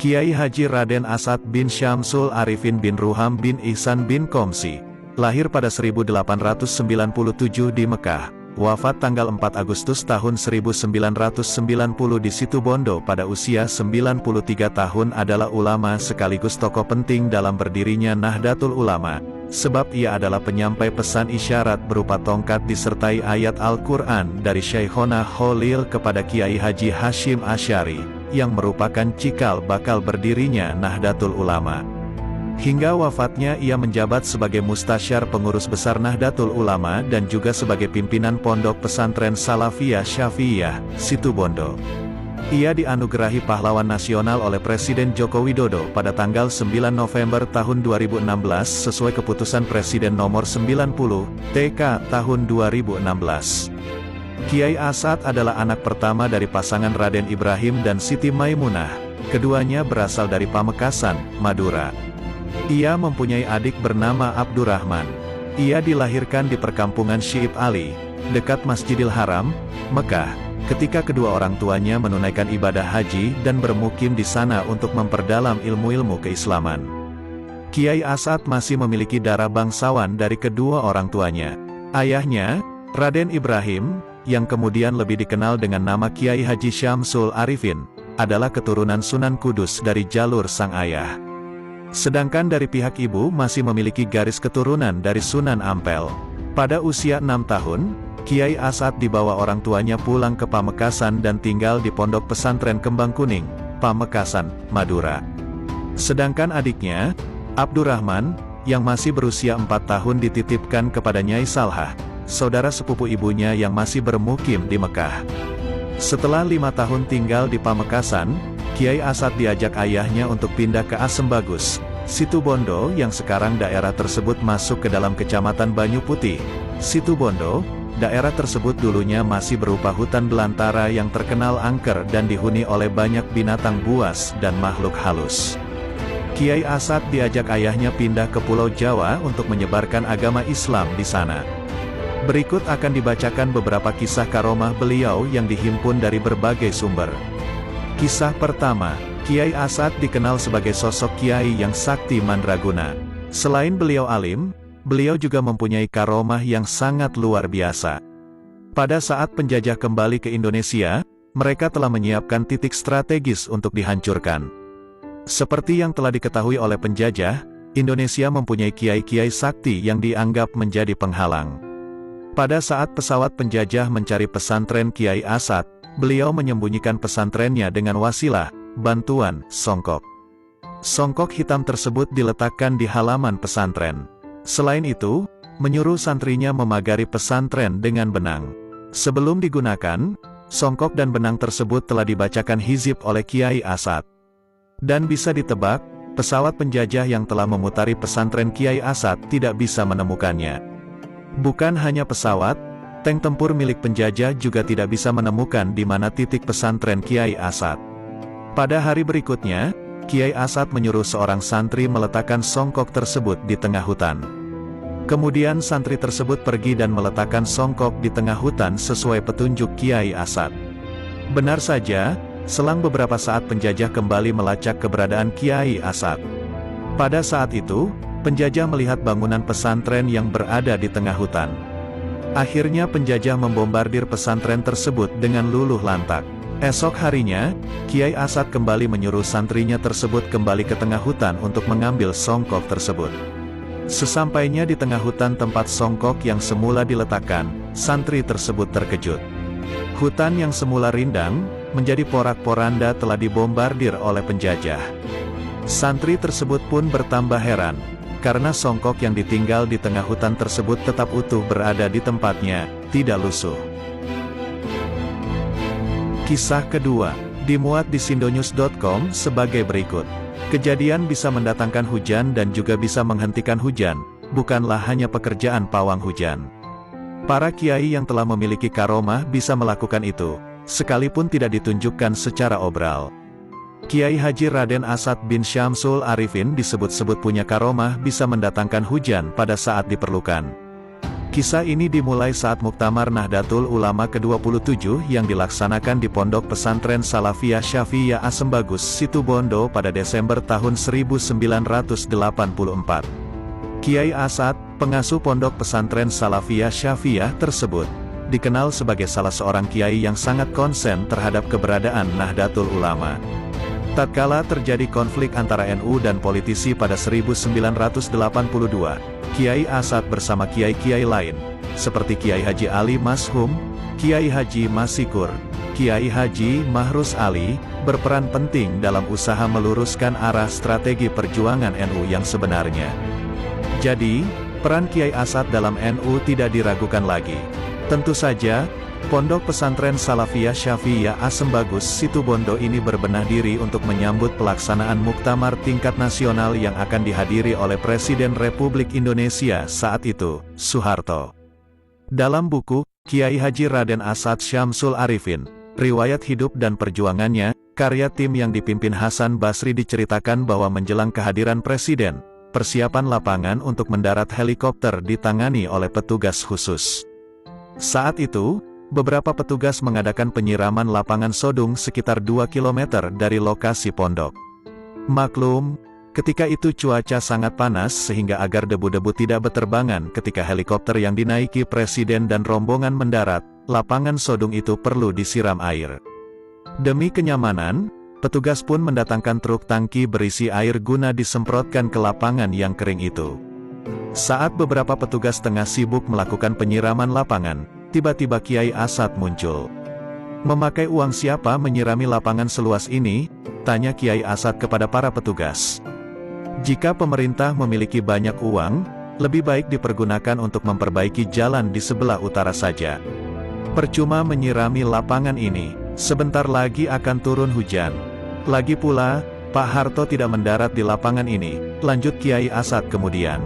Kiai Haji Raden Asad bin Syamsul Arifin bin Ruham bin Ihsan bin Komsi, lahir pada 1897 di Mekah, wafat tanggal 4 Agustus tahun 1990 di Situbondo pada usia 93 tahun adalah ulama sekaligus tokoh penting dalam berdirinya Nahdlatul Ulama, sebab ia adalah penyampai pesan isyarat berupa tongkat disertai ayat Al-Quran dari Syekhona Khalil kepada Kiai Haji Hashim Asy'ari, yang merupakan cikal bakal berdirinya Nahdlatul Ulama. Hingga wafatnya ia menjabat sebagai Mustasyar Pengurus Besar Nahdlatul Ulama dan juga sebagai pimpinan Pondok Pesantren Salafiyah Syafi'iyah, Situbondo. Ia dianugerahi pahlawan nasional oleh Presiden Joko Widodo pada tanggal 9 November tahun 2016 sesuai keputusan Presiden nomor 90, TK tahun 2016. Kiai Asad adalah anak pertama dari pasangan Raden Ibrahim dan Siti Maimunah. Keduanya berasal dari Pamekasan, Madura. Ia mempunyai adik bernama Abdurrahman. Ia dilahirkan di perkampungan Syi'ib Ali, dekat Masjidil Haram, Mekah, ketika kedua orang tuanya menunaikan ibadah haji dan bermukim di sana untuk memperdalam ilmu-ilmu keislaman. Kiai Asad masih memiliki darah bangsawan dari kedua orang tuanya. Ayahnya, Raden Ibrahim, yang kemudian lebih dikenal dengan nama Kiai Haji Syamsul Arifin, adalah keturunan Sunan Kudus dari jalur sang ayah. Sedangkan dari pihak ibu masih memiliki garis keturunan dari Sunan Ampel. Pada usia 6 tahun, Kiai Asad dibawa orang tuanya pulang ke Pamekasan dan tinggal di Pondok Pesantren Kembang Kuning, Pamekasan, Madura. Sedangkan adiknya, Abdurrahman, yang masih berusia 4 tahun dititipkan kepada Nyai Salhah, saudara sepupu ibunya yang masih bermukim di Mekah. Setelah 5 tahun tinggal di Pamekasan, Kiai Asad diajak ayahnya untuk pindah ke Asem Bagus, Situbondo yang sekarang daerah tersebut masuk ke dalam Kecamatan Banyu Putih, Situbondo. Daerah tersebut dulunya masih berupa hutan belantara yang terkenal angker dan dihuni oleh banyak binatang buas dan makhluk halus. Kiai Asad diajak ayahnya pindah ke Pulau Jawa untuk menyebarkan agama Islam di sana. Berikut akan dibacakan beberapa kisah karomah beliau yang dihimpun dari berbagai sumber. Kisah pertama, Kiai Asad dikenal sebagai sosok kiai yang sakti mandraguna. Selain beliau alim, beliau juga mempunyai karomah yang sangat luar biasa. Pada saat penjajah kembali ke Indonesia, mereka telah menyiapkan titik strategis untuk dihancurkan. Seperti yang telah diketahui oleh penjajah, Indonesia mempunyai kiai-kiai sakti yang dianggap menjadi penghalang. Pada saat pesawat penjajah mencari pesantren Kiai Asad, beliau menyembunyikan pesantrennya dengan wasilah, bantuan, songkok. Songkok hitam tersebut diletakkan di halaman pesantren. Selain itu, menyuruh santrinya memagari pesantren dengan benang. Sebelum digunakan, songkok dan benang tersebut telah dibacakan hizib oleh Kiai Asad. Dan bisa ditebak, pesawat penjajah yang telah memutari pesantren Kiai Asad tidak bisa menemukannya. Bukan hanya pesawat, tank tempur milik penjajah juga tidak bisa menemukan di mana titik pesantren Kiai Asad. Pada hari berikutnya, Kiai Asad menyuruh seorang santri meletakkan songkok tersebut di tengah hutan. Kemudian santri tersebut pergi dan meletakkan songkok di tengah hutan sesuai petunjuk Kiai Asad. Benar saja, selang beberapa saat penjajah kembali melacak keberadaan Kiai Asad. Pada saat itu, penjajah melihat bangunan pesantren yang berada di tengah hutan. Akhirnya penjajah membombardir pesantren tersebut dengan luluh lantak. Esok harinya, Kiai Asad kembali menyuruh santrinya tersebut kembali ke tengah hutan untuk mengambil songkok tersebut. Sesampainya di tengah hutan tempat songkok yang semula diletakkan, santri tersebut terkejut. Hutan yang semula rindang, menjadi porak-poranda telah dibombardir oleh penjajah. Santri tersebut pun bertambah heran, karena songkok yang ditinggal di tengah hutan tersebut tetap utuh berada di tempatnya, tidak lusuh. Kisah kedua, dimuat di sindonews.com sebagai berikut. Kejadian bisa mendatangkan hujan dan juga bisa menghentikan hujan, bukanlah hanya pekerjaan pawang hujan. Para kiai yang telah memiliki karomah bisa melakukan itu, sekalipun tidak ditunjukkan secara obral. Kiai Haji Raden Asad bin Syamsul Arifin disebut-sebut punya karomah bisa mendatangkan hujan pada saat diperlukan. Kisah ini dimulai saat Muktamar Nahdlatul Ulama ke-27 yang dilaksanakan di Pondok Pesantren Salafiyah Syafiyah Asembagus, Situbondo pada Desember tahun 1984. Kiai Asad, pengasuh Pondok Pesantren Salafiyah Syafiyah tersebut, dikenal sebagai salah seorang kiai yang sangat konsen terhadap keberadaan Nahdlatul Ulama. Tatkala terjadi konflik antara NU dan politisi pada 1982, Kiai Asad bersama kiai-kiai lain, seperti Kiai Haji Ali Mashum, Kiai Haji Masikur, Kiai Haji Mahrus Ali, berperan penting dalam usaha meluruskan arah strategi perjuangan NU yang sebenarnya. Jadi, peran Kiai Asad dalam NU tidak diragukan lagi. Tentu saja, Pondok Pesantren Salafiyah Syafiyah Asembagus Situbondo ini berbenah diri untuk menyambut pelaksanaan muktamar tingkat nasional yang akan dihadiri oleh Presiden Republik Indonesia saat itu, Soeharto. Dalam buku, Kiai Haji Raden Asad Syamsul Arifin, Riwayat Hidup dan Perjuangannya, karya tim yang dipimpin Hasan Basri diceritakan bahwa menjelang kehadiran Presiden, persiapan lapangan untuk mendarat helikopter ditangani oleh petugas khusus. Saat itu, beberapa petugas mengadakan penyiraman lapangan sodung sekitar 2 km dari lokasi pondok. Maklum, ketika itu cuaca sangat panas sehingga agar debu-debu tidak beterbangan ketika helikopter yang dinaiki Presiden dan rombongan mendarat, lapangan sodung itu perlu disiram air. Demi kenyamanan, petugas pun mendatangkan truk tangki berisi air guna disemprotkan ke lapangan yang kering itu. Saat beberapa petugas tengah sibuk melakukan penyiraman lapangan, tiba-tiba Kiai Asad muncul. "Memakai uang siapa menyirami lapangan seluas ini?" tanya Kiai Asad kepada para petugas. "Jika pemerintah memiliki banyak uang, lebih baik dipergunakan untuk memperbaiki jalan di sebelah utara saja. Percuma menyirami lapangan ini, sebentar lagi akan turun hujan. Lagi pula, Pak Harto tidak mendarat di lapangan ini," lanjut Kiai Asad kemudian.